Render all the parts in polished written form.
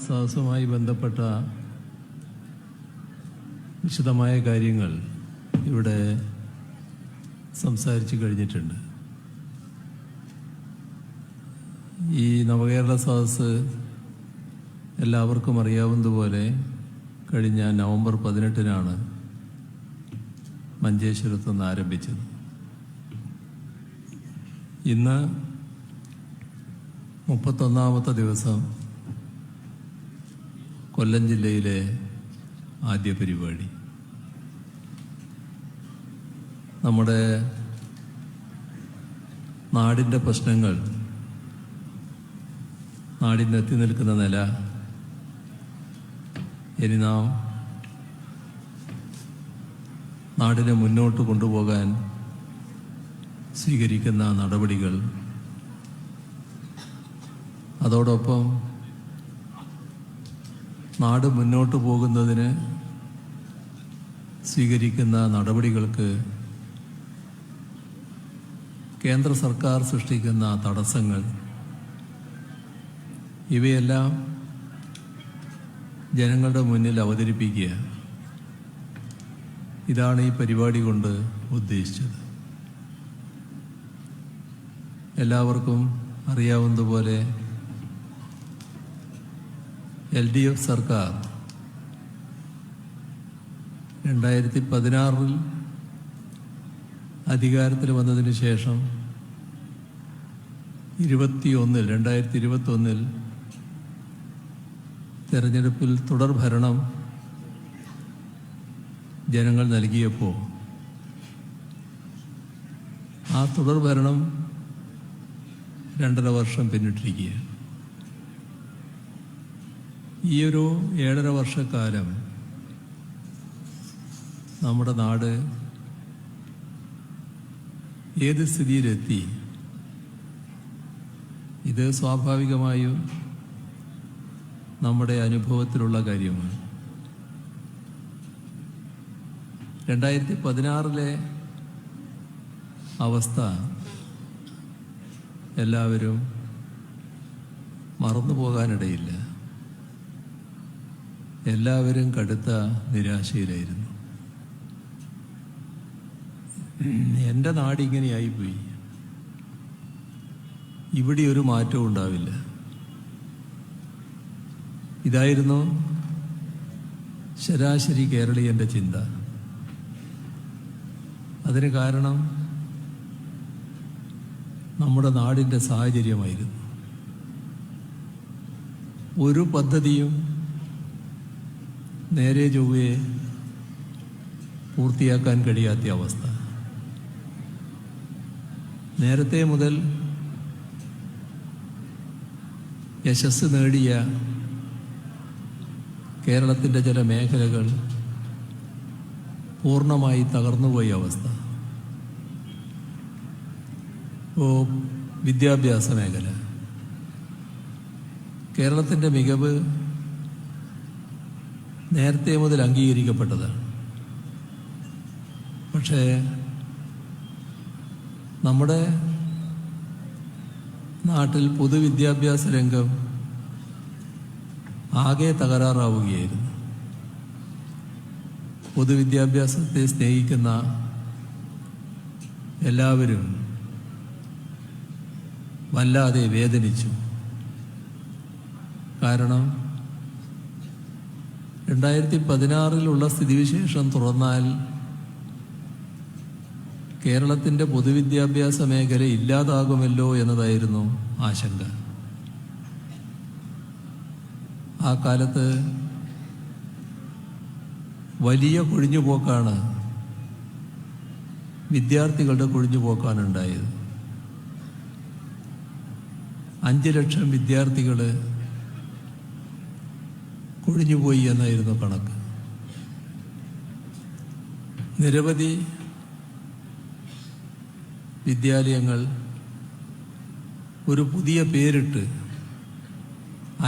സദസ്സുമായി ബന്ധപ്പെട്ട വിശദമായ കാര്യങ്ങൾ ഇവിടെ സംസാരിച്ചു കഴിഞ്ഞിട്ടുണ്ട്. ഈ നവകേരള സദസ്സ് എല്ലാവർക്കും അറിയാവുന്നതുപോലെ കഴിഞ്ഞ നവംബർ 18-നാണ് മഞ്ചേശ്വരത്ത് നിന്ന് ആരംഭിച്ചത്. ഇന്ന് 31ാമത്തെ ദിവസം കൊല്ലം ജില്ലയിലെ ആദ്യ പരിപാടി. നമ്മുടെ നാടിൻ്റെ പ്രശ്നങ്ങൾ നാടിനെത്തി നിൽക്കുന്ന നില ഇനി നാം നാടിനെ മുന്നോട്ട് കൊണ്ടുപോകാൻ സ്വീകരിക്കുന്ന നടപടികൾ, അതോടൊപ്പം നാട് മുന്നോട്ട് പോകുന്നതിന് സ്വീകരിക്കുന്ന നടപടികൾക്ക് കേന്ദ്ര സർക്കാർ സൃഷ്ടിക്കുന്ന തടസ്സങ്ങൾ, ഇവയെല്ലാം ജനങ്ങളുടെ മുന്നിൽ അവതരിപ്പിക്കുക, ഇതാണ് ഈ പരിപാടി കൊണ്ട് ഉദ്ദേശിച്ചത്. എല്ലാവർക്കും അറിയാവുന്നതുപോലെ LDF സർക്കാർ 2016 അധികാരത്തിൽ വന്നതിന് ശേഷം 2021 തെരഞ്ഞെടുപ്പിൽ തുടർഭരണം ജനങ്ങൾ നൽകിയപ്പോൾ ആ തുടർഭരണം 2.5 വർഷം പിന്നിട്ടിരിക്കുകയാണ്. ഈ ഒരു 7.5 വർഷക്കാലം നമ്മുടെ നാട് ഏത് സ്ഥിതിയിലെത്തി? ഇത് സ്വാഭാവികമായും നമ്മുടെ അനുഭവത്തിലുള്ള കാര്യമാണ്. 2016 അവസ്ഥ എല്ലാവരും മറന്നു പോകാനിടയില്ല. എല്ലാവരും കടുത്ത നിരാശയിലായിരുന്നു. എൻ്റെ നാടിങ്ങനെയായിപ്പോയി, ഇവിടെ ഒരു മാറ്റവും ഉണ്ടാവില്ല, ഇതായിരുന്നു ശരാശരി കേരളീയൻ്റെ ചിന്ത. അതിന് കാരണം നമ്മുടെ നാടിൻ്റെ സാഹചര്യമായിരുന്നു. ഒരു പദ്ധതിയും നേരെ ചൊവ്വയെ പൂർത്തിയാക്കാൻ കഴിയാത്ത അവസ്ഥ. നേരത്തെ മുതൽ യശസ് നേടിയ കേരളത്തിൻ്റെ ചില മേഖലകൾ പൂർണ്ണമായി തകർന്നുപോയ അവസ്ഥ. വിദ്യാഭ്യാസ മേഖല, കേരളത്തിൻ്റെ മികവ് നേരത്തെ മുതൽ അംഗീകരിക്കപ്പെട്ടതാണ്. പക്ഷേ നമ്മുടെ നാട്ടിൽ പൊതുവിദ്യാഭ്യാസ രംഗം ആകെ തകരാറാവുകയായിരുന്നു. പൊതുവിദ്യാഭ്യാസത്തെ സ്നേഹിക്കുന്ന എല്ലാവരും വല്ലാതെ വേദനിച്ചു. കാരണം 2016 സ്ഥിതിവിശേഷം തുറന്നാൽ കേരളത്തിൻ്റെ പൊതുവിദ്യാഭ്യാസ മേഖല ഇല്ലാതാകുമല്ലോ എന്നതായിരുന്നു ആശങ്ക. ആ കാലത്ത് വലിയ കൊഴിഞ്ഞുപോക്കാണ്, വിദ്യാർത്ഥികളുടെ കൊഴിഞ്ഞുപോക്കാണ് ഉണ്ടായത്. 5 ലക്ഷം വിദ്യാർത്ഥികൾ കൊഴിഞ്ഞുപോയി എന്നായിരുന്നു കണക്ക്. നിരവധി വിദ്യാലയങ്ങൾ ഒരു പുതിയ പേരിട്ട്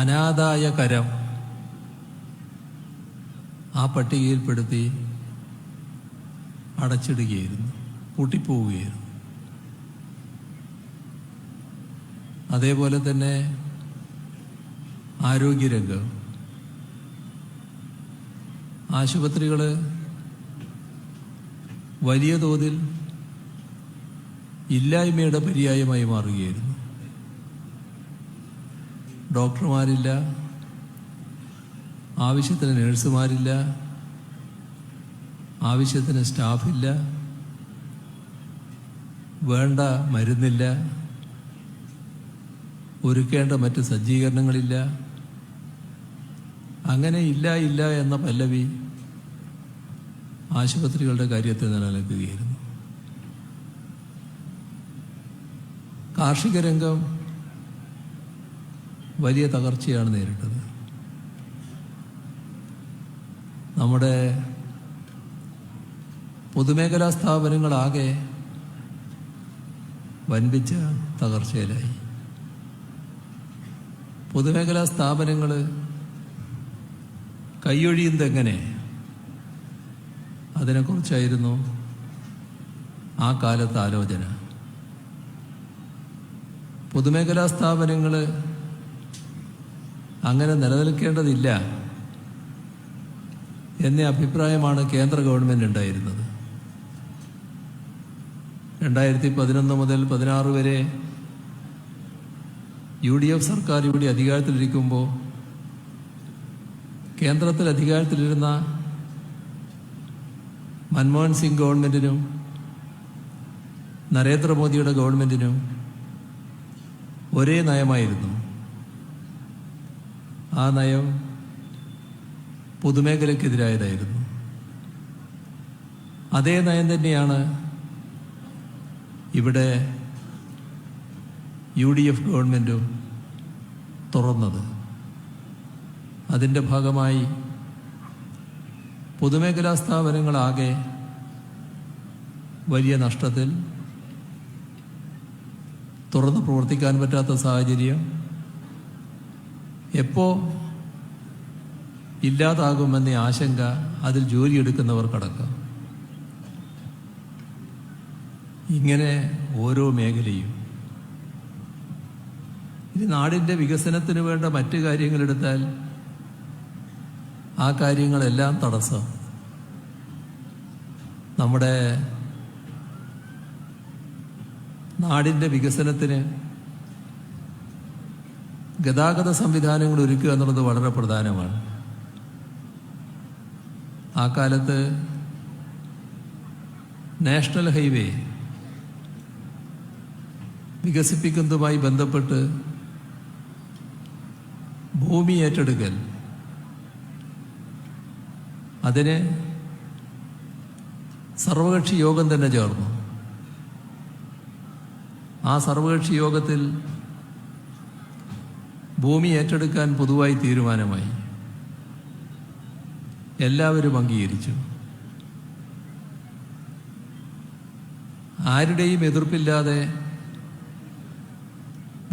അനാഥായ കരം ആ പട്ടികയിൽപ്പെടുത്തി അടച്ചിടുകയായിരുന്നു, പൂട്ടിപ്പോവുകയായിരുന്നു. അതേപോലെ തന്നെ ആരോഗ്യരംഗം ആശുപത്രികൾ വലിയ തോതിൽ ഇല്ലായ്മയുടെ പര്യായമായി മാറുകയായിരുന്നു. ഡോക്ടർമാരില്ല, ആവശ്യത്തിന് നഴ്സുമാരില്ല, ആവശ്യത്തിന് സ്റ്റാഫില്ല, വേണ്ട മരുന്നില്ല, ഒരുക്കേണ്ട മറ്റ് സജ്ജീകരണങ്ങളില്ല. അങ്ങനെ ഇല്ല എന്ന പല്ലവി ആശുപത്രികളുടെ കാര്യത്തിൽ നിലനിൽക്കുകയായിരുന്നു. കാർഷിക രംഗം വലിയ തകർച്ചയാണ് നേരിട്ടത്. നമ്മുടെ പൊതുമേഖലാ സ്ഥാപനങ്ങളാകെ വൻപിച്ച തകർച്ചയിലായി. പൊതുമേഖലാ സ്ഥാപനങ്ങൾ കൈയൊഴിയുന്നതെങ്ങനെ, അതിനെക്കുറിച്ചായിരുന്നു ആ കാലത്ത് ആലോചന. പൊതുമേഖലാ സ്ഥാപനങ്ങൾ അങ്ങനെ നിലനിൽക്കേണ്ടതില്ല എന്ന അഭിപ്രായമാണ് കേന്ദ്ര ഗവൺമെൻറ് ഉണ്ടായിരുന്നത്. 2011 മുതൽ 2016 വരെ UDF സർക്കാർ ഇവിടെ അധികാരത്തിലിരിക്കുമ്പോൾ കേന്ദ്രത്തിൽ അധികാരത്തിലിരുന്ന മൻമോഹൻ സിംഗ് ഗവൺമെൻറ്റിനും നരേന്ദ്രമോദിയുടെ ഗവൺമെൻറ്റിനും ഒരേ നയമായിരുന്നു. ആ നയം പൊതുമേഖലയ്ക്കെതിരായതായിരുന്നു. അതേ നയം തന്നെയാണ് ഇവിടെ UDF ഗവൺമെൻറ്റും തുറന്നത്. അതിൻ്റെ ഭാഗമായി പൊതുമേഖലാ സ്ഥാപനങ്ങളാകെ വലിയ നഷ്ടത്തിൽ, തുറന്ന് പ്രവർത്തിക്കാൻ പറ്റാത്ത സാഹചര്യം, എപ്പോൾ ഇല്ലാതാകുമെന്ന ആശങ്ക അതിൽ ജോലിയെടുക്കുന്നവർക്കടക്കം. ഇങ്ങനെ ഓരോ മേഖലയും. ഇനി നാടിൻ്റെ വികസനത്തിന് വേണ്ട മറ്റു കാര്യങ്ങളെടുത്താൽ ആ കാര്യങ്ങളെല്ലാം തടസ്സം. നമ്മുടെ നാടിൻ്റെ വികസനത്തിന് ഗതാഗത സംവിധാനങ്ങൾ ഒരുക്കുക എന്നുള്ളത് വളരെ പ്രധാനമാണ്. ആ കാലത്ത് നാഷണൽ ഹൈവേ വികസിപ്പിക്കുന്നതുമായി ബന്ധപ്പെട്ട് ഭൂമി ഏറ്റെടുക്കൽ, അതിന് സർവകക്ഷി യോഗം തന്നെ ചേർന്നു. ആ സർവകക്ഷി യോഗത്തിൽ ഭൂമി ഏറ്റെടുക്കാൻ പൊതുവായി തീരുമാനമായി. എല്ലാവരും അംഗീകരിച്ചു. ആരുടെയും എതിർപ്പില്ലാതെ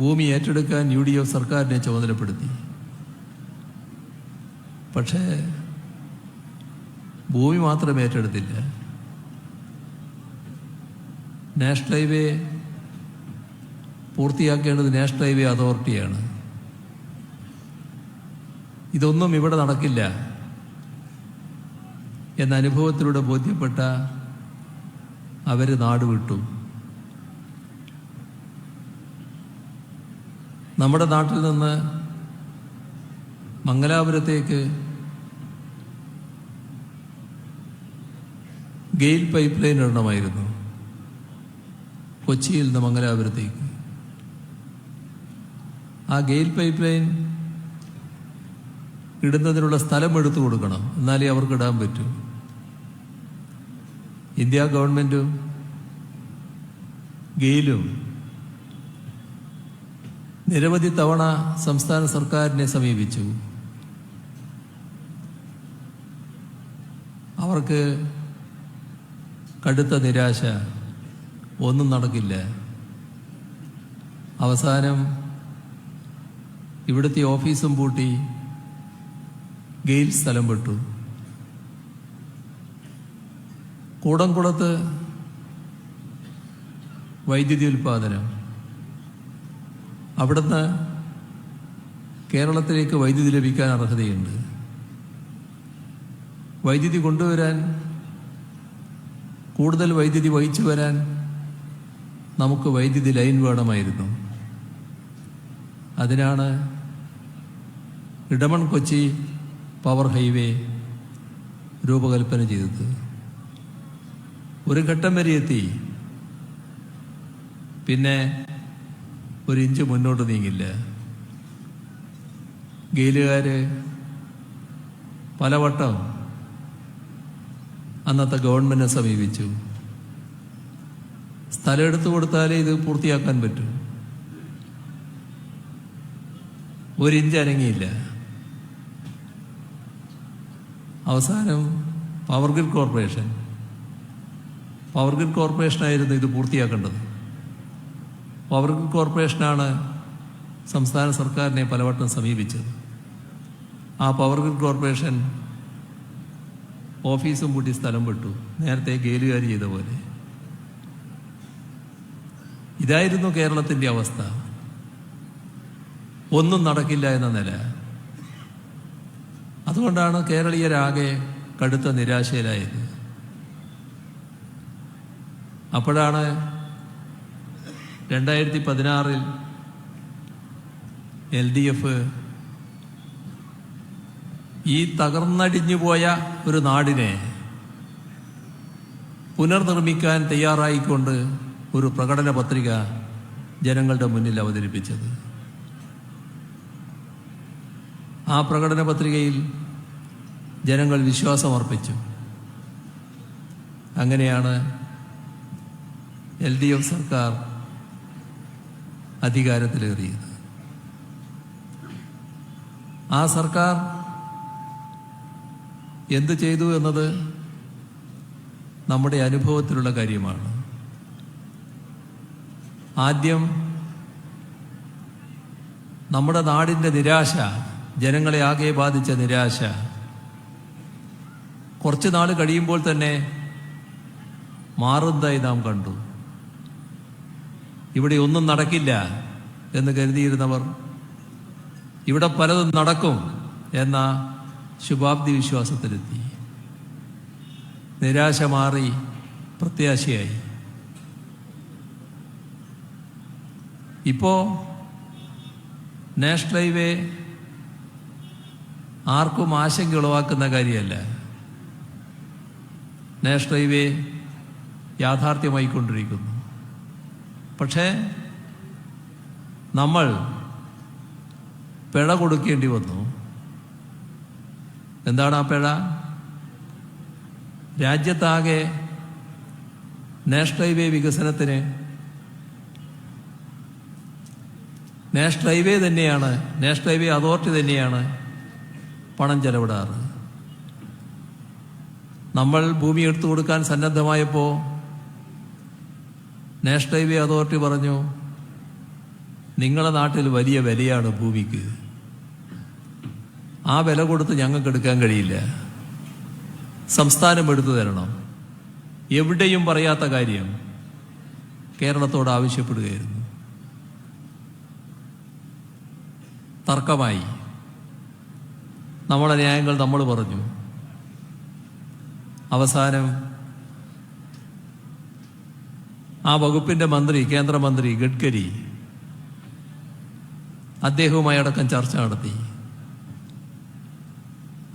ഭൂമി ഏറ്റെടുക്കാൻ UDF സർക്കാരിനെ ചുമതലപ്പെടുത്തി. പക്ഷേ ഭൂമി മാത്രം ഏറ്റെടുത്തില്ല. നാഷണൽ ഹൈവേ പൂർത്തിയാക്കേണ്ടത് നാഷണൽ ഹൈവേ അതോറിറ്റിയാണ്. ഇതൊന്നും ഇവിടെ നടക്കില്ല എന്ന അനുഭവത്തിലൂടെ ബോധ്യപ്പെട്ട അവർ നാടുവിട്ടു. നമ്മുടെ നാട്ടിൽ നിന്ന് മംഗലാപുരത്തേക്ക് ഗെയിൽ പൈപ്പ് ലൈൻ ഇടണമായിരുന്നു, കൊച്ചിയിൽ നിന്ന് മംഗലാപുരത്തേക്ക്. ആ ഗെയിൽ പൈപ്പ് ലൈൻ ഇടുന്നതിനുള്ള സ്ഥലം എടുത്തു കൊടുക്കണം, എന്നാലേ അവർക്ക് ഇടാൻ പറ്റൂ. ഇന്ത്യ ഗവൺമെൻറ്റും ഗെയിലും നിരവധി തവണ സംസ്ഥാന സർക്കാരിനെ സമീപിച്ചു. അവർക്ക് കടുത്ത നിരാശ, ഒന്നും നടക്കില്ല. അവസാനം ഇവിടുത്തെ ഓഫീസും പൂട്ടി ഗെയിൽ സ്ഥലം വിട്ടു. കൂടംകുളത്ത് വൈദ്യുതി ഉൽപാദനം, അവിടുന്ന് കേരളത്തിലേക്ക് വൈദ്യുതി ലഭിക്കാൻ അർഹതയുണ്ട്. വൈദ്യുതി കൊണ്ടുവരാൻ, കൂടുതൽ വൈദ്യുതി വഹിച്ചു വരാൻ നമുക്ക് വൈദ്യുതി ലൈൻ വേണമായിരുന്നു. അതിനാണ് ഇടമൺ കൊച്ചി പവർ ഹൈവേ രൂപകൽപ്പന ചെയ്തത്. ഒരു ഘട്ടം വരെ എത്തി, പിന്നെ ഒരു ഇഞ്ച് മുന്നോട്ട് നീങ്ങില്ല. ഗെയിലുകാർ പലവട്ടം അന്നത്തെ ഗവൺമെന്റിനെ സമീപിച്ചു. സ്ഥലം എടുത്തു കൊടുത്താലേ ഇത് പൂർത്തിയാക്കാൻ പറ്റൂ. ഒരു ഇഞ്ച് അനങ്ങിയില്ല. അവസാനം പവർ ഗ്രിഡ് കോർപ്പറേഷനായിരുന്നു ഇത് പൂർത്തിയാക്കേണ്ടത്. പവർ ഗ്രിഡ് കോർപ്പറേഷനാണ് സംസ്ഥാന സർക്കാരിനെ പലവട്ടം സമീപിച്ചത്. ആ പവർ ഗ്രിഡ് കോർപ്പറേഷൻ ഓഫീസും പൂട്ടി സ്ഥലം വിട്ടു, നേരത്തെ ഗെയിലുകാർ ചെയ്ത പോലെ. ഇതായിരുന്നു കേരളത്തിൻ്റെ അവസ്ഥ. ഒന്നും നടക്കില്ല എന്ന നില. അതുകൊണ്ടാണ് കേരളീയരാകെ കടുത്ത നിരാശയിലായത്. അപ്പോഴാണ് 2016 LDF ഈ തകർന്നടിഞ്ഞുപോയ ഒരു നാടിനെ പുനർനിർമ്മിക്കാൻ തയ്യാറായിക്കൊണ്ട് ഒരു പ്രകടന പത്രിക ജനങ്ങളുടെ മുന്നിൽ അവതരിപ്പിച്ചത്. ആ പ്രകടന പത്രികയിൽ ജനങ്ങൾ വിശ്വാസമർപ്പിച്ചു. അങ്ങനെയാണ് LDF സർക്കാർ അധികാരത്തിലേറിയത്. ആ സർക്കാർ എന്ത് ചെയ്തു എന്നത് നമ്മുടെ അനുഭവത്തിലുള്ള കാര്യമാണ്. ആദ്യം നമ്മുടെ നാടിൻ്റെ നിരാശ, ജനങ്ങളെ ആകെ ബാധിച്ച നിരാശ കുറച്ച് നാൾ കഴിയുമ്പോൾ തന്നെ മാറുന്നതായി നാം കണ്ടു. ഇവിടെ ഒന്നും നടക്കില്ല എന്ന് കരുതിയിരുന്നവർ ഇവിടെ പലതും നടക്കും എന്ന ശുഭാപ്തി വിശ്വാസത്തിലെത്തി. നിരാശ മാറി പ്രത്യാശയായി. ഇപ്പോ നാഷണൽ ഹൈവേ ആർക്കും ആശങ്ക ഉളവാക്കുന്ന കാര്യമല്ല. നാഷണൽ ഹൈവേ യാഥാർത്ഥ്യമായിക്കൊണ്ടിരിക്കുന്നു. പക്ഷേ നമ്മൾ പിഴ കൊടുക്കേണ്ടി വന്നു. എന്താണ് ആ പിഴ? രാജ്യത്താകെ നാഷണൽ ഹൈവേ വികസനത്തിന് നാഷണൽ ഹൈവേ അതോറിറ്റി തന്നെയാണ് പണം ചെലവിടാറ്. നമ്മൾ ഭൂമി എടുത്തു കൊടുക്കാൻ സന്നദ്ധമായപ്പോൾ നാഷണൽ ഹൈവേ അതോറിറ്റി പറഞ്ഞു, നിങ്ങളുടെ നാട്ടിൽ വലിയ വിലയാണ് ഭൂമിക്ക്, ആ വില കൊടുത്ത് ഞങ്ങൾക്ക് എടുക്കാൻ കഴിയില്ല, സംസ്ഥാനം എടുത്തു തരണം. എവിടെയും പറയാത്ത കാര്യം കേരളത്തോട് ആവശ്യപ്പെടുകയായിരുന്നു. തർക്കമായി. നമ്മളെ ന്യായങ്ങൾ നമ്മൾ പറഞ്ഞു. അവസാനം ആ വകുപ്പിന്റെ മന്ത്രി, കേന്ദ്രമന്ത്രി ഗഡ്കരി, അദ്ദേഹവുമായി അടക്കം ചർച്ച നടത്തി.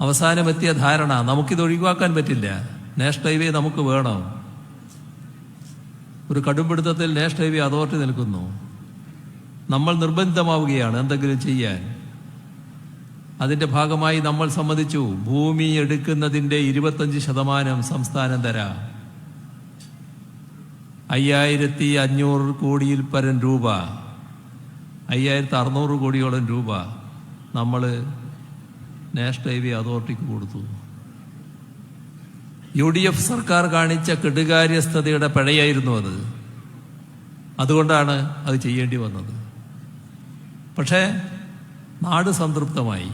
അവസാനമെത്തിയ ധാരണ, നമുക്കിത് ഒഴിവാക്കാൻ പറ്റില്ല, നാഷണൽ ഹൈവേ നമുക്ക് വേണം. ഒരു കടുംപിടുത്തത്തിൽ നാഷണൽ ഹൈവേ അതോറിറ്റി നിൽക്കുന്നു. നമ്മൾ നിർബന്ധിതമാവുകയാണ് എന്തെങ്കിലും ചെയ്യാൻ. അതിന്റെ ഭാഗമായി നമ്മൾ സമ്മതിച്ചു, ഭൂമി എടുക്കുന്നതിന്റെ 25% സംസ്ഥാനം തരാം. 5500 കോടിയിൽ പരം രൂപ, 5600 കോടിയോളം രൂപ നമ്മൾ നാഷണൽ ഹൈവേ അതോറിറ്റിക്ക് കൊടുത്തു. UDF സർക്കാർ കാണിച്ച കെടുകാര്യസ്ഥതയുടെ പിഴയായിരുന്നു അത്. അതുകൊണ്ടാണ് അത് ചെയ്യേണ്ടി വന്നത്. പക്ഷേ നാട് സംതൃപ്തമായി.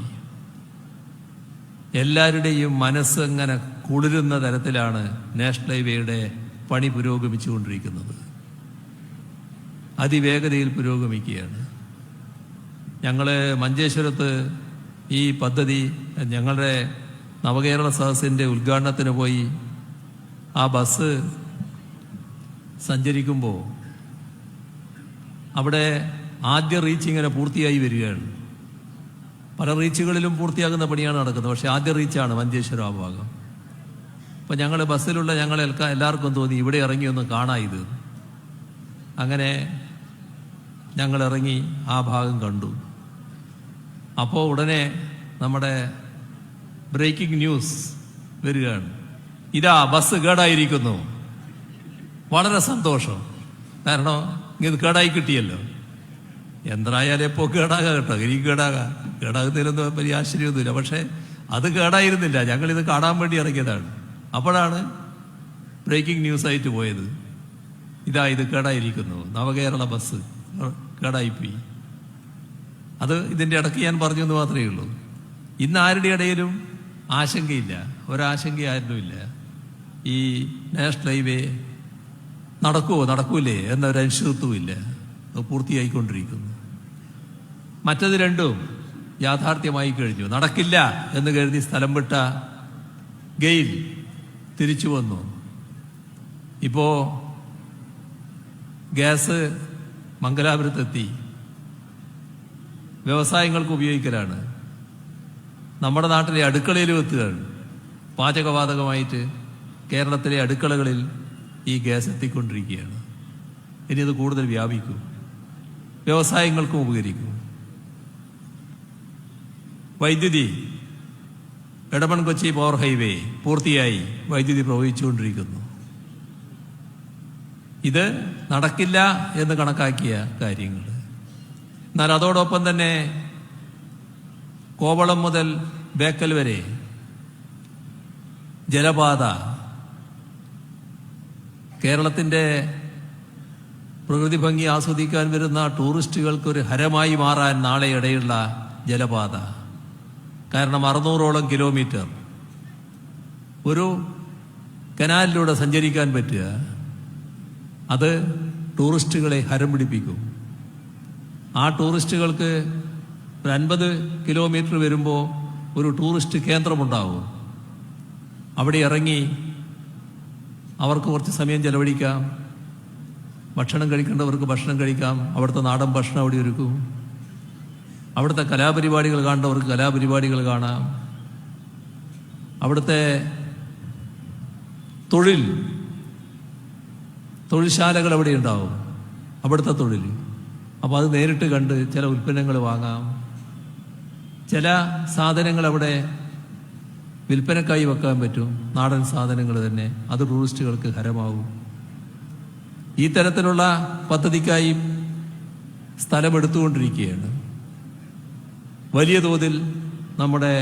എല്ലാവരുടെയും മനസ്സങ്ങനെ കുളിരുന്ന തരത്തിലാണ് നാഷണൽ ഹൈവേയുടെ പണി പുരോഗമിച്ചുകൊണ്ടിരിക്കുന്നത്. അതിവേഗതയിൽ പുരോഗമിക്കുകയാണ്. ഞങ്ങൾ മഞ്ചേശ്വരത്ത് ഈ പദ്ധതി ഞങ്ങളുടെ നവകേരള സദസ്സിൻ്റെ ഉദ്ഘാടനത്തിന് പോയി ആ ബസ് സഞ്ചരിക്കുമ്പോൾ അവിടെ ആദ്യ റീച്ച് ഇങ്ങനെ പൂർത്തിയായി വരികയാണ്. പല റീച്ചുകളിലും പൂർത്തിയാകുന്ന പണിയാണ് നടക്കുന്നത്. പക്ഷേ ആദ്യ റീച്ചാണ് മഞ്ചേശ്വരം ആ ഭാഗം. അപ്പം ഞങ്ങൾ ബസ്സിലുള്ള എല്ലാവർക്കും തോന്നി ഇവിടെ ഇറങ്ങി ഒന്ന് കാണാം ഇത്. അങ്ങനെ ഞങ്ങൾ ഇറങ്ങി ആ ഭാഗം കണ്ടു. അപ്പോൾ ഉടനെ നമ്മുടെ ബ്രേക്കിംഗ് ന്യൂസ് വരികയാണ്, ഇതാ ബസ് കേടായിരിക്കുന്നു. വളരെ സന്തോഷം, കാരണം ഇത് കേടായി കിട്ടിയല്ലോ. എന്തായാലും എപ്പോൾ കേടാകാം കേട്ടോ, എനിക്ക് കേടാകുന്നതിലൊന്നും വലിയ ആശ്ചര്യമൊന്നുമില്ല. പക്ഷേ അത് കേടായിരുന്നില്ല, ഞങ്ങളിത് കാണാൻ വേണ്ടി ഇറങ്ങിയതാണ്. അപ്പോഴാണ് ബ്രേക്കിംഗ് ന്യൂസായിട്ട് പോയത്, ഇതാ ഇത് കേടായിരിക്കുന്നു, നവകേരള ബസ് കേടായിപ്പോയി. അത് ഇതിൻ്റെ ഇടയ്ക്ക് ഞാൻ പറഞ്ഞു എന്ന് മാത്രമേ ഉള്ളൂ. ഇന്ന് ആരുടെ ഇടയിലും ആശങ്കയില്ല, ഒരാശങ്ക ആരുമില്ല. ഈ നാഷണൽ ഹൈവേ നടക്കൂലേ എന്നൊരു അനിശ്ചിതത്വമില്ല. അത് പൂർത്തിയായിക്കൊണ്ടിരിക്കുന്നു. മറ്റത് രണ്ടും യാഥാർത്ഥ്യമായി കഴിഞ്ഞു. നടക്കില്ല എന്ന് കരുതി സ്ഥലം വിട്ട ഗെയിൽ തിരിച്ചു വന്നു. ഇപ്പോ ഗ്യാസ് മംഗലാപുരത്തെത്തി, വ്യവസായങ്ങൾക്ക് ഉപയോഗിക്കലാണ്. നമ്മുടെ നാട്ടിലെ അടുക്കളയിലും എത്തുകയാണ്. പാചകവാതകമായിട്ട് കേരളത്തിലെ അടുക്കളകളിൽ ഈ ഗ്യാസ് എത്തിക്കൊണ്ടിരിക്കുകയാണ്. ഇനി അത് കൂടുതൽ വ്യാപിക്കും, വ്യവസായങ്ങൾക്കും ഉപകരിക്കും. വൈദ്യുതി, എടമൺ കൊച്ചി പവർ ഹൈവേ പൂർത്തിയായി വൈദ്യുതി പ്രവഹിച്ചുകൊണ്ടിരിക്കുന്നു. ഇത് നടക്കില്ല എന്ന് കണക്കാക്കിയ കാര്യങ്ങൾ. എന്നാൽ അതോടൊപ്പം തന്നെ കോവളം മുതൽ ബേക്കൽ വരെ ജലപാത, കേരളത്തിൻ്റെ പ്രകൃതി ഭംഗി ആസ്വദിക്കാൻ വരുന്ന ടൂറിസ്റ്റുകൾക്കൊരു ഹരമായി മാറാൻ നാളെ ഇടയുള്ള ജലപാത. കാരണം 600ഓളം കിലോമീറ്റർ ഒരു കനാലിലൂടെ സഞ്ചരിക്കാൻ പറ്റുക, അത് ടൂറിസ്റ്റുകളെ ഹരം പിടിപ്പിക്കും. ആ ടൂറിസ്റ്റുകൾക്ക് ഒരു 50 കിലോമീറ്റർ വരുമ്പോൾ ഒരു ടൂറിസ്റ്റ് കേന്ദ്രമുണ്ടാവും. അവിടെ ഇറങ്ങി അവർക്ക് കുറച്ച് സമയം ചെലവഴിക്കാം, ഭക്ഷണം കഴിക്കേണ്ടവർക്ക് ഭക്ഷണം കഴിക്കാം, അവിടുത്തെ നാടൻ ഭക്ഷണം അവിടെ ഒരുക്കും, അവിടുത്തെ കലാപരിപാടികൾ കാണേണ്ടവർക്ക് കലാപരിപാടികൾ കാണാം, അവിടുത്തെ തൊഴിൽശാലകൾ അവിടെ ഉണ്ടാവും, അവിടുത്തെ തൊഴിൽ. അപ്പോൾ അത് നേരിട്ട് കണ്ട് ചില ഉൽപ്പന്നങ്ങൾ വാങ്ങാം. ചില സാധനങ്ങൾ അവിടെ വിൽപ്പനക്കായി വെക്കാൻ പറ്റും, നാടൻ സാധനങ്ങൾ തന്നെ. അത് ടൂറിസ്റ്റുകൾക്ക് ഹരമാവും. ഈ തരത്തിലുള്ള പദ്ധതിക്കായി സ്ഥലമെടുത്തുകൊണ്ടിരിക്കുകയാണ്. വലിയ തോതിൽ നമ്മുടെ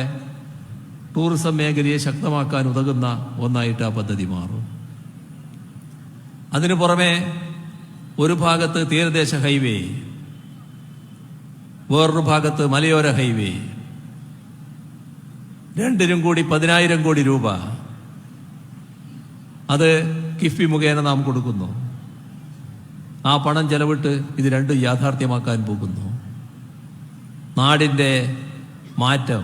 ടൂറിസം മേഖലയെ ശക്തമാക്കാൻ ഉതകുന്ന ഒന്നായിട്ട് ആ പദ്ധതി മാറും. അതിനു പുറമെ ഒരു ഭാഗത്ത് തീരദേശ ഹൈവേ, വേറൊരു ഭാഗത്ത് മലയോര ഹൈവേ, രണ്ടിനും കൂടി 10,000 കോടി രൂപ അത് കിഫ്ബി മുഖേന നാം കൊടുക്കുന്നു. ആ പണം ചെലവിട്ട് ഇത് രണ്ടും യാഥാർത്ഥ്യമാക്കാൻ പോകുന്നു. നാടിൻ്റെ മാറ്റം.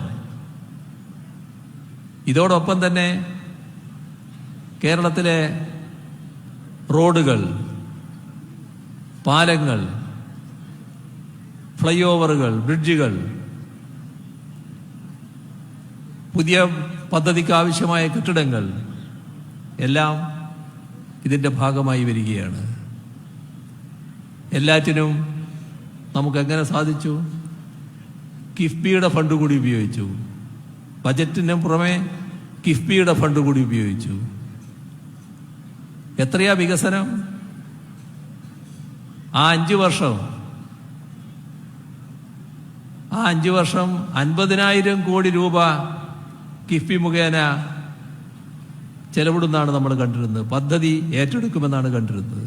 ഇതോടൊപ്പം തന്നെ കേരളത്തിലെ റോഡുകൾ, പാലങ്ങൾ, ഫ്ലൈ ഓവറുകൾ, ബ്രിഡ്ജുകൾ, പുതിയ പദ്ധതിക്ക് ആവശ്യമായ കെട്ടിടങ്ങൾ എല്ലാം ഇതിൻ്റെ ഭാഗമായി വരികയാണ്. എല്ലാറ്റിനും നമുക്കെങ്ങനെ സാധിച്ചു? കിഫ്ബിയുടെ ഫണ്ട് കൂടി ഉപയോഗിച്ചു. ബജറ്റിന് പുറമെ കിഫ്ബിയുടെ ഫണ്ട് കൂടി ഉപയോഗിച്ചു. എത്രയാ വികസനം? ആ 5 വർഷം 50,000 കോടി രൂപ കിഫ്ബി മുഖേന ചെലവിടുന്നാണ് നമ്മൾ കണ്ടിരുന്നത്. പദ്ധതി ഏറ്റെടുക്കുമെന്നാണ് കണ്ടിരുന്നത്.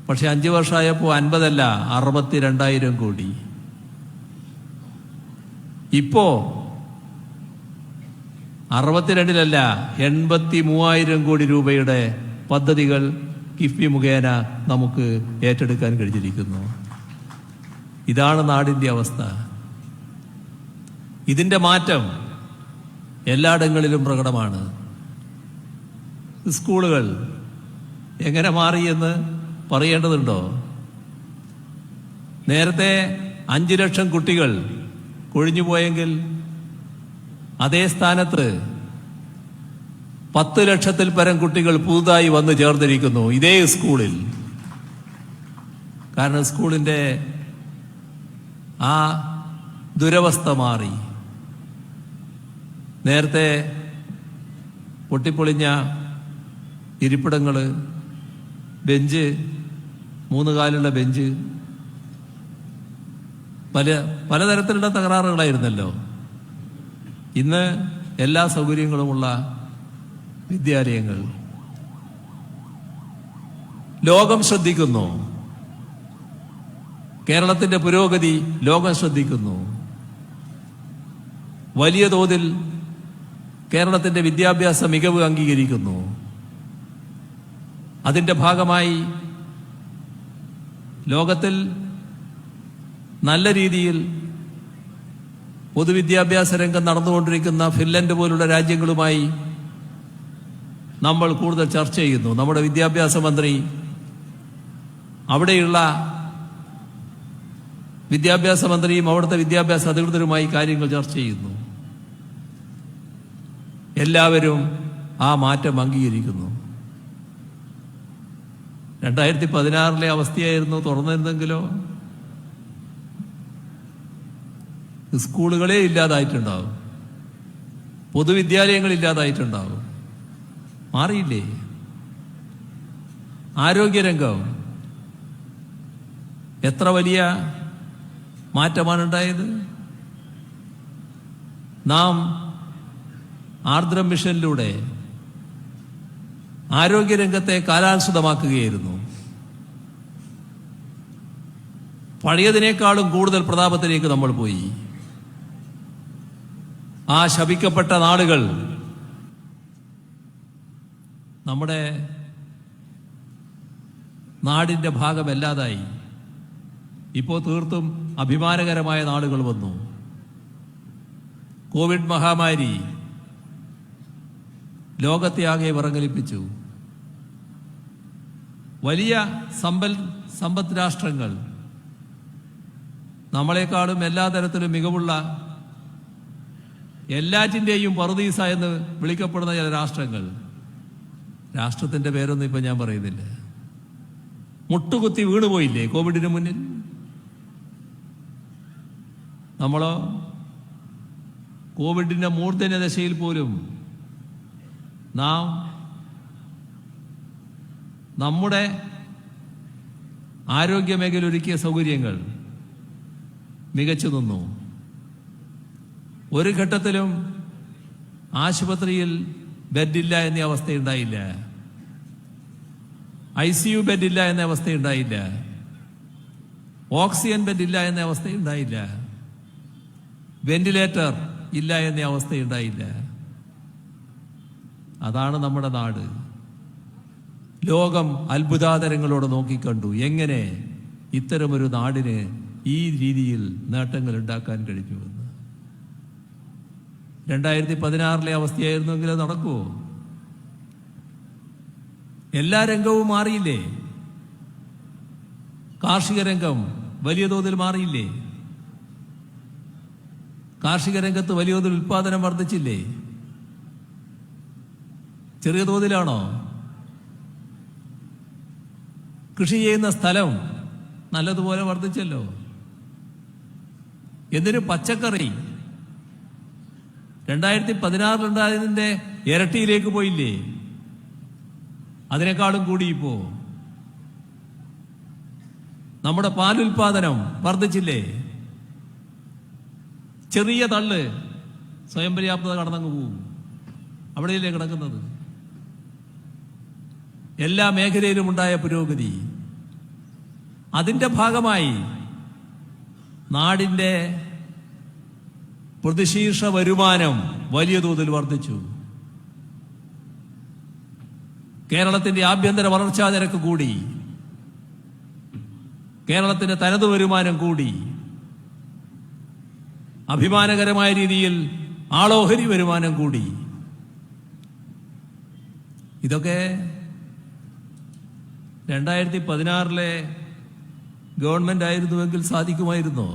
പക്ഷെ 5 വർഷമായപ്പോൾ 50 അല്ല 62,000 കോടി. ഇപ്പോ 62-ലല്ല 83,000 കോടി രൂപയുടെ പദ്ധതികൾ കിഫ്ബി മുഖേന നമുക്ക് ഏറ്റെടുക്കാൻ കഴിഞ്ഞിരിക്കുന്നു. ഇതാണ് നാടിൻ്റെ അവസ്ഥ. ഇതിൻ്റെ മാറ്റം എല്ലായിടങ്ങളിലും പ്രകടമാണ്. സ്കൂളുകൾ എങ്ങനെ മാറിയെന്ന് പറയേണ്ടതുണ്ടോ? നേരത്തെ 5 ലക്ഷം കുട്ടികൾ കൊഴിഞ്ഞുപോയെങ്കിൽ അതേ സ്ഥാനത്ത് 10 ലക്ഷത്തിൽ പരം കുട്ടികൾ പുതുതായി വന്നു ചേർന്നിരിക്കുന്നു ഇതേ സ്കൂളിൽ. കാരണം സ്കൂളിൻ്റെ ആ ദുരവസ്ഥ മാറി. നേരത്തെ പൊട്ടിപ്പൊളിഞ്ഞ ഇരിപ്പിടങ്ങൾ, ബെഞ്ച്, 3 കാലുള്ള ബെഞ്ച്, പലതരത്തിലുള്ള തകരാറുകളായിരുന്നല്ലോ. ഇന്ന് എല്ലാ സൗകര്യങ്ങളുമുള്ള വിദ്യാലയങ്ങൾ. ലോകം ശ്രദ്ധിക്കുന്നു. കേരളത്തിന്റെ പുരോഗതി ലോകം ശ്രദ്ധിക്കുന്നു. വലിയ തോതിൽ കേരളത്തിന്റെ വിദ്യാഭ്യാസ മികവ് അംഗീകരിക്കുന്നു. അതിന്റെ ഭാഗമായി ലോകത്തിൽ നല്ല രീതിയിൽ പൊതുവിദ്യാഭ്യാസ രംഗം നടന്നുകൊണ്ടിരിക്കുന്ന ഫിൻലൻഡ് പോലുള്ള രാജ്യങ്ങളുമായി നമ്മൾ കൂടുതൽ ചർച്ച ചെയ്യുന്നു. നമ്മുടെ വിദ്യാഭ്യാസ മന്ത്രി അവിടെയുള്ള വിദ്യാഭ്യാസ മന്ത്രിയും അവിടുത്തെ വിദ്യാഭ്യാസ അധികൃതരുമായി കാര്യങ്ങൾ ചർച്ച ചെയ്യുന്നു. എല്ലാവരും ആ മാറ്റം അംഗീകരിക്കുന്നു. 2016 അവസ്ഥയായിരുന്നു തുറന്നിരുന്നെങ്കിലോ സ്കൂളുകളെ ഇല്ലാതായിട്ടുണ്ടാവും, പൊതുവിദ്യാലയങ്ങൾ ഇല്ലാതായിട്ടുണ്ടാവും. മാറിയില്ലേ? ആരോഗ്യരംഗം എത്ര വലിയ മാറ്റമാണ് ഉണ്ടായത്. നാം ആർദ്രം മിഷനിലൂടെ ആരോഗ്യരംഗത്തെ കാലാനുസൃതമാക്കുകയായിരുന്നു. പഴയതിനേക്കാളും കൂടുതൽ പ്രതാപത്തിലേക്ക് നമ്മൾ പോയി. ആ ശപിക്കപ്പെട്ട നാടുകൾ നമ്മുടെ നാടിന്റെ ഭാഗമല്ലാതായി. ഇപ്പോൾ തീർത്തും അഭിമാനകരമായ നാടുകൾ വന്നു. കോവിഡ് മഹാമാരി ലോകത്തെ ആകെ വിറങ്ങലിപ്പിച്ചു. വലിയ സമ്പദ് രാഷ്ട്രങ്ങൾ, നമ്മളെക്കാളും എല്ലാ തരത്തിലും മികവുള്ള, എല്ലാറ്റിൻ്റെയും പറുദീസ എന്ന് വിളിക്കപ്പെടുന്ന ചില രാഷ്ട്രങ്ങൾ, രാഷ്ട്രത്തിന്റെ പേരൊന്നും ഇപ്പൊ ഞാൻ പറയുന്നില്ല, മുട്ടുകുത്തി വീണുപോയില്ലേ കോവിഡിന് മുന്നിൽ? നമ്മളോ കോവിഡിന്റെ മൂർധന്യ ദശയിൽ പോലും നാം നമ്മുടെ ആരോഗ്യമേഖല ഒരുക്കിയ സൗകര്യങ്ങൾ മികച്ചു നിന്നു. ഒരു ഘട്ടത്തിലും ആശുപത്രിയിൽ ബെഡില്ല എന്ന അവസ്ഥയുണ്ടായില്ല, ICU ബെഡില്ല എന്ന അവസ്ഥയുണ്ടായില്ല, ഓക്സിജൻ ബെഡില്ല എന്ന അവസ്ഥയുണ്ടായില്ല, വെന്റിലേറ്റർ ഇല്ല എന്ന അവസ്ഥയുണ്ടായില്ല. അതാണ് നമ്മുടെ നാട്. ലോകം അത്ഭുതാതരങ്ങളോടെ നോക്കിക്കണ്ടു എങ്ങനെ ഇത്തരമൊരു നാടിന് ഈ രീതിയിൽ നേട്ടങ്ങൾ ഉണ്ടാക്കാൻ കഴിഞ്ഞുവെന്ന്. 2016 അവസ്ഥയായിരുന്നെങ്കിൽ അത് നടക്കുമോ? എല്ലാ രംഗവും മാറിയില്ലേ? കാർഷിക രംഗം വലിയ തോതിൽ മാറിയില്ലേ? കാർഷിക രംഗത്ത് വലിയ തോതിൽ ഉൽപാദനം വർദ്ധിച്ചില്ലേ? ചെറിയ തോതിലാണോ? കൃഷി ചെയ്യുന്ന സ്ഥലം നല്ലതുപോലെ വർദ്ധിച്ചല്ലോ. എന്തിനു പച്ചക്കറി 2016 ഉണ്ടായതിന്റെ ഇരട്ടിയിലേക്ക് പോയില്ലേ? അതിനേക്കാളും കൂടി ഇപ്പോ നമ്മുടെ പാലുൽപാദനം വർദ്ധിച്ചില്ലേ? ചെറിയ തള്ള് സ്വയം പര്യാപ്തത കടന്നങ്ങ് പോവും. അവിടെയല്ലേ കിടക്കുന്നത്? എല്ലാ മേഖലയിലും ഉണ്ടായ പുരോഗതി, അതിന്റെ ഭാഗമായി നാടിന്റെ പ്രതിശീർഷ വരുമാനം വലിയ തോതിൽ വർദ്ധിച്ചു. കേരളത്തിന്റെ ആഭ്യന്തര വളർച്ചാ നിരക്ക് കൂടി, കേരളത്തിന്റെ തനത് വരുമാനം കൂടി. അഭിമാനകരമായ രീതിയിൽ ആളോഹരി വരുമാനം കൂടി. ഇതൊക്കെ 2016 ഗവൺമെന്റ് ആയിരുന്നുവെങ്കിൽ സാധിക്കുമായിരുന്നോ?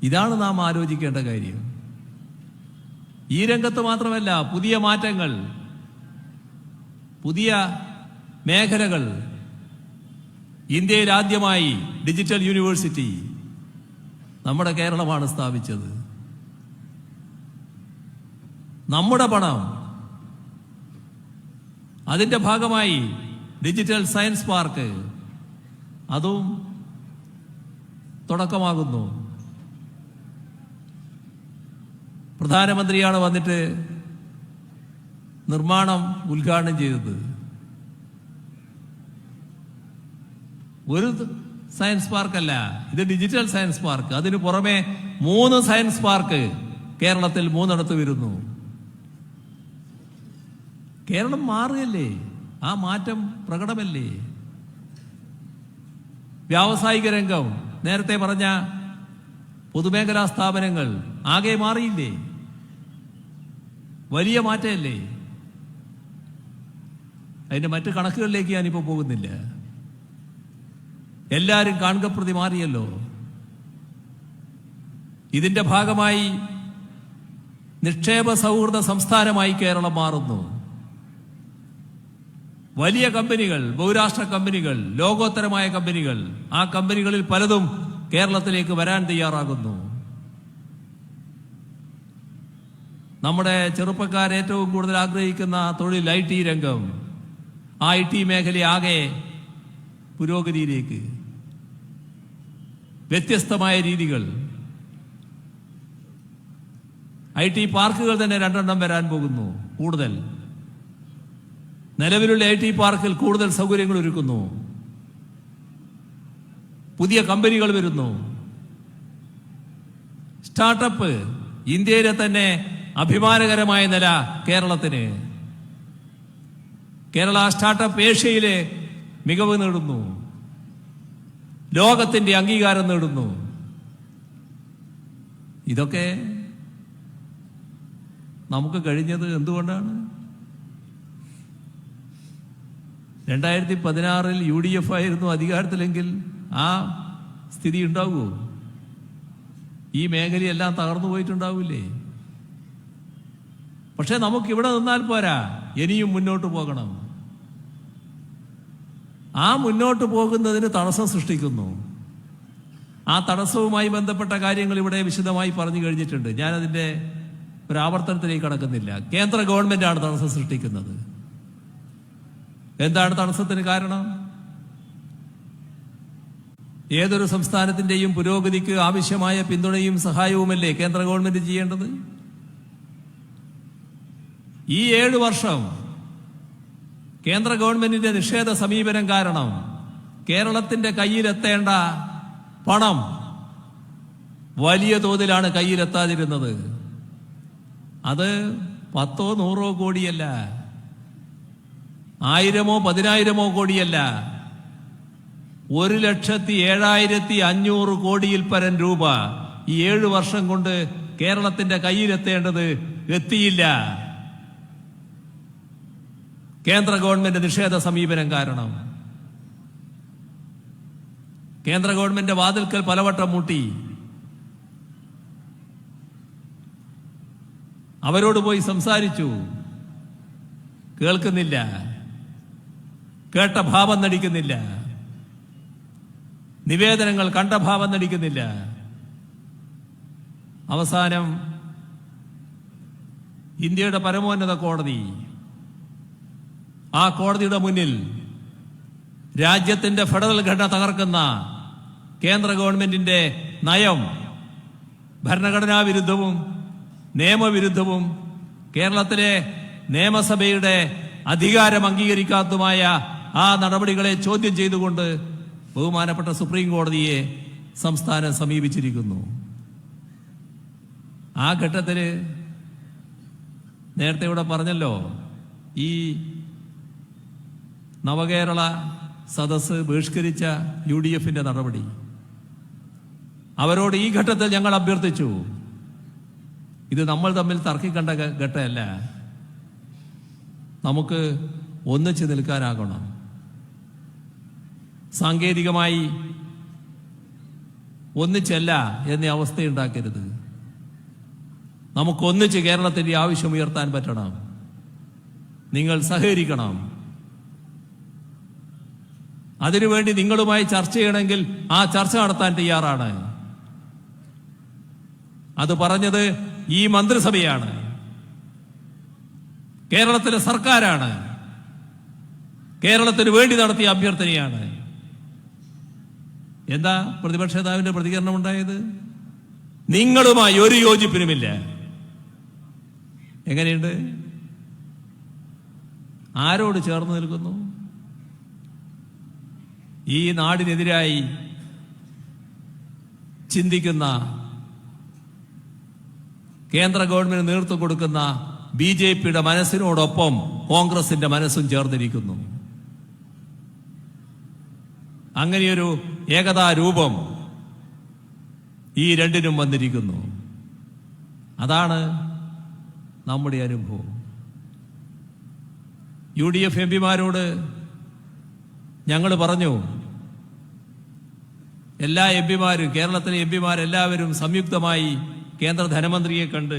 ഇതാണ് നാം ആലോചിക്കേണ്ട കാര്യം. ഈ രംഗത്ത് മാത്രമല്ല, പുതിയ മാറ്റങ്ങൾ, പുതിയ മേഖലകൾ. ഇന്ത്യയിൽ ആദ്യമായി ഡിജിറ്റൽ യൂണിവേഴ്സിറ്റി നമ്മുടെ കേരളമാണ് സ്ഥാപിച്ചത്. നമ്മുടെ പണം, അതിന്റെ ഭാഗമായി ഡിജിറ്റൽ സയൻസ് പാർക്ക്, അതും തുടക്കമാകുന്നു. പ്രധാനമന്ത്രിയാണ് വന്നിട്ട് നിർമ്മാണം ഉദ്ഘാടനം ചെയ്തത്. ഒരു സയൻസ് പാർക്കല്ല, ഇത് ഡിജിറ്റൽ സയൻസ് പാർക്ക്. അതിനു പുറമെ 3 സയൻസ് പാർക്ക് കേരളത്തിൽ 3 വരുന്നു. കേരളം മാറുകയല്ലേ, ആ മാറ്റം പ്രകടമല്ലേ? വ്യാവസായിക രംഗം, നേരത്തെ പറഞ്ഞ പൊതുമേഖലാ സ്ഥാപനങ്ങൾ ആകെ മാറിയില്ലേ? വലിയ മാറ്റമല്ലേ? അതിന്റെ മറ്റ് കണക്കുകളിലേക്ക് ഞാനിപ്പോൾ പോകുന്നില്ല. എല്ലാവരും കാണുകപ്രതി മാറിയല്ലോ. ഇതിന്റെ ഭാഗമായി നിക്ഷേപ സൗഹൃദ സംസ്ഥാനമായി കേരളം മാറുന്നു. വലിയ കമ്പനികൾ, ബഹുരാഷ്ട്ര കമ്പനികൾ, ലോകോത്തരമായ കമ്പനികൾ, ആ കമ്പനികളിൽ പലതും കേരളത്തിലേക്ക് വരാൻ തയ്യാറാകുന്നു. നമ്മുടെ ചെറുപ്പക്കാർ ഏറ്റവും കൂടുതൽ ആഗ്രഹിക്കുന്ന തൊഴിൽ IT രംഗം, ആ IT മേഖലയാകെ പുരോഗതിയിലേക്ക്, വ്യത്യസ്തമായ രീതികൾ. IT പാർക്കുകൾ തന്നെ 2 വരാൻ പോകുന്നു. കൂടുതൽ നിലവിലുള്ള IT പാർക്കിൽ കൂടുതൽ സൗകര്യങ്ങൾ ഒരുക്കുന്നു. പുതിയ കമ്പനികൾ വരുന്നു. സ്റ്റാർട്ടപ്പ്, ഇന്ത്യയിലെ തന്നെ അഭിമാനകരമായ നില കേരളത്തിന്. കേരള സ്റ്റാർട്ടപ്പ് ഏഷ്യയിലെ മികവ് നേടുന്നു, ലോകത്തിന്റെ അംഗീകാരം നേടുന്നു. ഇതൊക്കെ നമുക്ക് കഴിഞ്ഞത് എന്തുകൊണ്ടാണ്? 2016 UDF ആയിരുന്നു അധികാരത്തിലെങ്കിൽ ആ സ്ഥിതി ഉണ്ടാവുമോ? ഈ മേഖലയെല്ലാം തകർന്നു പോയിട്ടുണ്ടാവില്ലേ? പക്ഷെ നമുക്കിവിടെ നിന്നാൽ പോരാ, ഇനിയും മുന്നോട്ട് പോകണം. ആ മുന്നോട്ട് പോകുന്നതിന് തടസ്സം സൃഷ്ടിക്കുന്നു. ആ തടസ്സവുമായി ബന്ധപ്പെട്ട കാര്യങ്ങൾ ഇവിടെ വിശദമായി പറഞ്ഞു കഴിഞ്ഞിട്ടുണ്ട്. ഞാനതിൻ്റെ ഒരു ആവർത്തനത്തിലേക്ക് കടക്കുന്നില്ല. കേന്ദ്ര ഗവൺമെന്റാണ് തടസ്സം സൃഷ്ടിക്കുന്നത്. എന്താണ് തടസ്സത്തിന് കാരണം? ഏതൊരു സംസ്ഥാനത്തിന്റെയും പുരോഗതിക്ക് ആവശ്യമായ പിന്തുണയും സഹായവുമല്ലേ കേന്ദ്ര ഗവൺമെന്റ് ചെയ്യേണ്ടത്? ഈ 7 വർഷം കേന്ദ്ര ഗവൺമെന്റിന്റെ നിഷേധ സമീപനം കാരണം കേരളത്തിന്റെ കയ്യിലെത്തേണ്ട പണം വലിയ തോതിലാണ് കയ്യിലെത്താതിരുന്നത്. അത് 10ഓ 100ഓ കോടിയല്ല, 1000ഓ 10000ഓ കോടിയല്ല, 1,07,500 കോടിയിൽ പരം രൂപ ഈ 7 വർഷം കൊണ്ട് കേരളത്തിന്റെ കയ്യിലെത്തേണ്ടത് എത്തിയില്ല. കേന്ദ്ര ഗവൺമെന്റ് നിഷേധ സമീപനം കാരണം. കേന്ദ്ര ഗവൺമെന്റ് വാതിൽക്കൽ പലവട്ടം മുട്ടി. അവരോട് പോയി സംസാരിച്ചു, കേൾക്കുന്നില്ല, കേട്ട ഭാവം നടിക്കുന്നില്ല, നിവേദനങ്ങൾ കണ്ട ഭാവം നടിക്കുന്നില്ല. അവസാനം ഇന്ത്യയുടെ പരമോന്നത കോടതി, ആ കോടതിയുടെ മുന്നിൽ രാജ്യത്തിന്റെ ഫെഡറൽ ഘടന തകർക്കുന്ന കേന്ദ്ര ഗവൺമെന്റിന്റെ നയം ഭരണഘടനാ വിരുദ്ധവും നിയമവിരുദ്ധവും കേരളത്തിലെ നിയമസഭയുടെ അധികാരം അംഗീകരിക്കാത്തതുമായ ആ നടപടികളെ ചോദ്യം ചെയ്തുകൊണ്ട് ബഹുമാനപ്പെട്ട സുപ്രീം കോടതിയെ സംസ്ഥാനം സമീപിച്ചിരിക്കുന്നു. ആ ഘട്ടത്തിൽ നേരത്തെ ഇവിടെ പറഞ്ഞല്ലോ, ഈ നവകേരള സദസ്സ് ബഹിഷ്കരിച്ച UDFന്റെ നടപടി. അവരോട് ഈ ഘട്ടത്തിൽ ഞങ്ങൾ അഭ്യർത്ഥിച്ചു, ഇത് നമ്മൾ തമ്മിൽ തർക്കിക്കേണ്ട ഘട്ടമല്ല. നമുക്ക് ഒന്നിച്ച് നിൽക്കാനാകണം. സാങ്കേതികമായി ഒന്നിച്ചല്ല എന്ന അവസ്ഥയുണ്ടാക്കരുത്. നമുക്കൊന്നിച്ച് കേരളത്തിന്റെ ആവശ്യം ഉയർത്താൻ പറ്റണം. നിങ്ങൾ സഹകരിക്കണം. അതിനുവേണ്ടി നിങ്ങളുമായി ചർച്ച ചെയ്യണമെങ്കിൽ ആ ചർച്ച നടത്താൻ തയ്യാറാണ്. അത് പറഞ്ഞത് ഈ മന്ത്രിസഭയാണ്, കേരളത്തിലെ സർക്കാരാണ്, കേരളത്തിന് വേണ്ടി നടത്തിയ അഭ്യർത്ഥനയാണ്. എന്താ പ്രതിപക്ഷ നേതാവിന്റെ പ്രതികരണം ഉണ്ടായത്? നിങ്ങളുമായി ഒരു യോജിപ്പിനുമില്ല. എങ്ങനെയുണ്ട്? ആരോട് ചേർന്ന് നിൽക്കുന്നു? ഈ നാടിനെതിരായി ചിന്തിക്കുന്ന, കേന്ദ്ര ഗവൺമെന്റ് നേതൃത്വം കൊടുക്കുന്ന BJPയുടെ മനസ്സിനോടൊപ്പം കോൺഗ്രസിന്റെ മനസ്സും ചേർന്നിരിക്കുന്നു. അങ്ങനെയൊരു ഏകതാ രൂപം ഈ രണ്ടിനും വന്നിരിക്കുന്നു. അതാണ് നമ്മുടെ അനുഭവം. UDF എംപിമാരോട് ഞങ്ങൾ പറഞ്ഞു, എല്ലാ എംപിമാരും, കേരളത്തിലെ എംപിമാരെല്ലാവരും സംയുക്തമായി കേന്ദ്ര ധനമന്ത്രിയെ കണ്ട്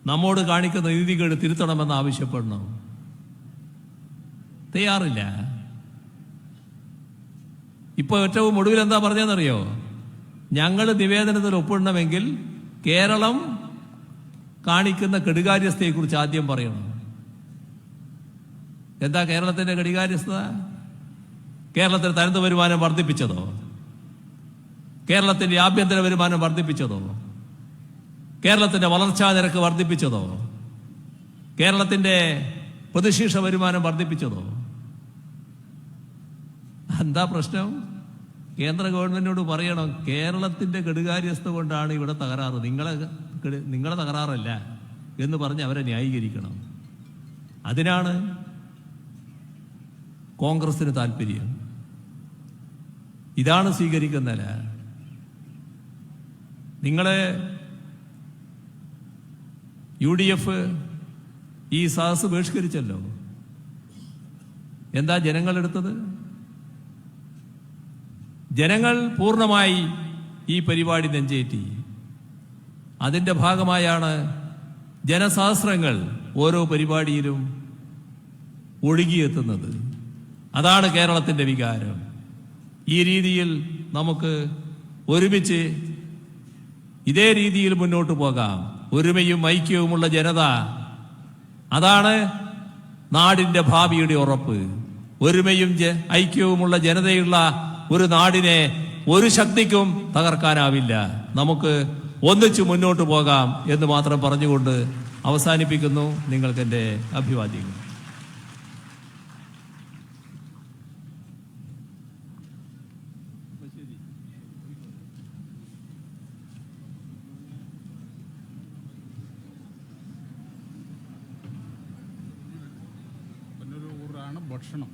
നമ്മോട് കാണിക്കുന്ന നീതികേട് തിരുത്തണമെന്ന് ആവശ്യപ്പെടണം. തയ്യാറില്ല. ഇപ്പൊ ഏറ്റവും ഒടുവിൽ എന്താ പറഞ്ഞതെന്നറിയോ? ഞങ്ങൾ നിവേദനത്തിൽ ഒപ്പിടണമെങ്കിൽ കേരളം കാണിക്കുന്ന കെടുകാര്യസ്ഥയെക്കുറിച്ച് ആദ്യം പറയണം. എന്താ കേരളത്തിന്റെ കെടുകാര്യസ്ഥത? കേരളത്തിൽ തനത് വരുമാനം വർദ്ധിപ്പിച്ചതോ? കേരളത്തിന്റെ ആഭ്യന്തര വരുമാനം വർദ്ധിപ്പിച്ചതോ? കേരളത്തിന്റെ വളർച്ചാ നിരക്ക് വർദ്ധിപ്പിച്ചതോ? കേരളത്തിന്റെ പ്രതിശീർഷ വരുമാനം വർദ്ധിപ്പിച്ചതോ? എന്താ പ്രശ്നം? കേന്ദ്ര ഗവൺമെന്റിനോട് പറയണം, കേരളത്തിന്റെ കെടുകാര്യസ്ഥ കൊണ്ടാണ് ഇവിടെ തകരാറ്, നിങ്ങളെ തകരാറല്ല എന്ന് പറഞ്ഞ് അവരെ ന്യായീകരിക്കണം. അതിനാണ് കോൺഗ്രസിന് താല്പര്യം. ഇതാണ് സ്വീകരിക്കുന്നില്ല. നിങ്ങളെ UDF ഈ സദസ് ബഹിഷ്കരിച്ചല്ലോ. എന്താ ജനങ്ങളെടുത്തത്? ജനങ്ങൾ പൂർണ്ണമായി ഈ പരിപാടി നെഞ്ചേറ്റി. അതിന്റെ ഭാഗമായാണ് ജനസഹസ്രങ്ങൾ ഓരോ പരിപാടിയിലും ഒഴുകിയെത്തുന്നത്. അതാണ് കേരളത്തിന്റെ വികാരം. ഈ രീതിയിൽ നമുക്ക് ഒരുമിച്ച് ഇതേ രീതിയിൽ മുന്നോട്ട് പോകാം. ഒരുമയും ഐക്യവുമുള്ള ജനത, അതാണ് നാടിന്റെ ഭാവിയുടെ ഉറപ്പ്. ഒരുമയും ഐക്യവുമുള്ള ജനതയുള്ള ഒരു നാടിനെ ഒരു ശക്തിക്കും തകർക്കാനാവില്ല. നമുക്ക് ഒന്നിച്ചു മുന്നോട്ട് പോകാം എന്ന് മാത്രം പറഞ്ഞുകൊണ്ട് അവസാനിപ്പിക്കുന്നു. നിങ്ങൾക്ക് എൻ്റെ അഭിവാദ്യങ്ങൾ. ഭക്ഷണം